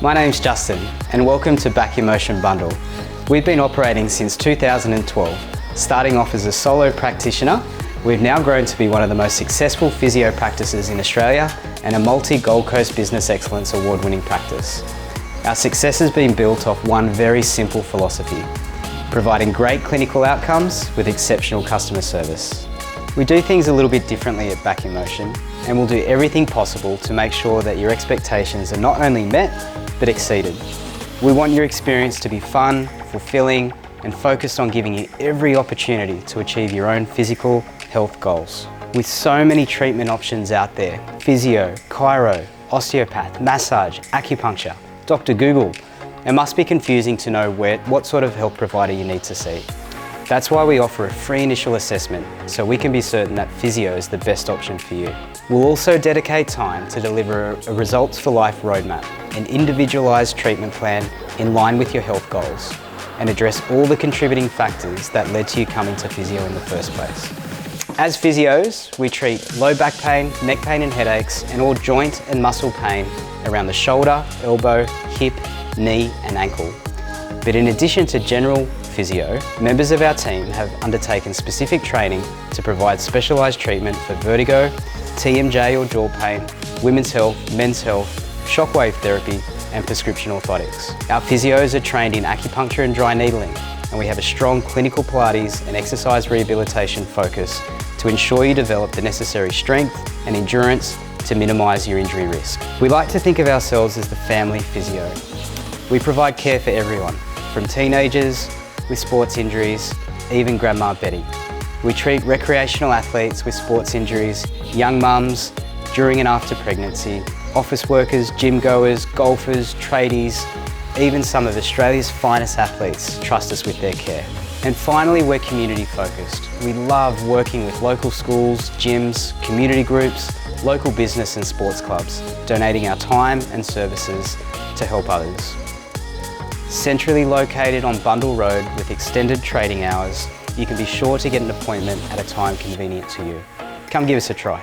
My name's Justin and welcome to Back Your Motion Bundall. We've been operating since 2012. Starting off as a solo practitioner, we've now grown to be one of the most successful physio practices in Australia and a multi-Gold Coast Business Excellence award-winning practice. Our success has been built off one very simple philosophy: providing great clinical outcomes with exceptional customer service. We do things a little bit differently at Back Your Motion, and we'll do everything possible to make sure that your expectations are not only met, but exceeded. We want your experience to be fun, fulfilling, and focused on giving you every opportunity to achieve your own physical health goals. With so many treatment options out there, physio, chiro, osteopath, massage, acupuncture, Dr. Google, it must be confusing to know what sort of health provider you need to see. That's why we offer a free initial assessment, so we can be certain that physio is the best option for you. We'll also dedicate time to deliver a Results for Life roadmap, an individualised treatment plan in line with your health goals, and address all the contributing factors that led to you coming to physio in the first place. As physios, we treat low back pain, neck pain and headaches, and all joint and muscle pain around the shoulder, elbow, hip, knee and ankle. But in addition to general physio, members of our team have undertaken specific training to provide specialised treatment for vertigo, TMJ or jaw pain, women's health, men's health, shockwave therapy and prescription orthotics. Our physios are trained in acupuncture and dry needling, and we have a strong clinical Pilates and exercise rehabilitation focus to ensure you develop the necessary strength and endurance to minimise your injury risk. We like to think of ourselves as the family physio. We provide care for everyone, from teenagers with sports injuries, even Grandma Betty. We treat recreational athletes with sports injuries, young mums, during and after pregnancy, office workers, gym goers, golfers, tradies, even some of Australia's finest athletes trust us with their care. And finally, we're community focused. We love working with local schools, gyms, community groups, local business and sports clubs, donating our time and services to help others. Centrally located on Bundall Road with extended trading hours, you can be sure to get an appointment at a time convenient to you. Come give us a try.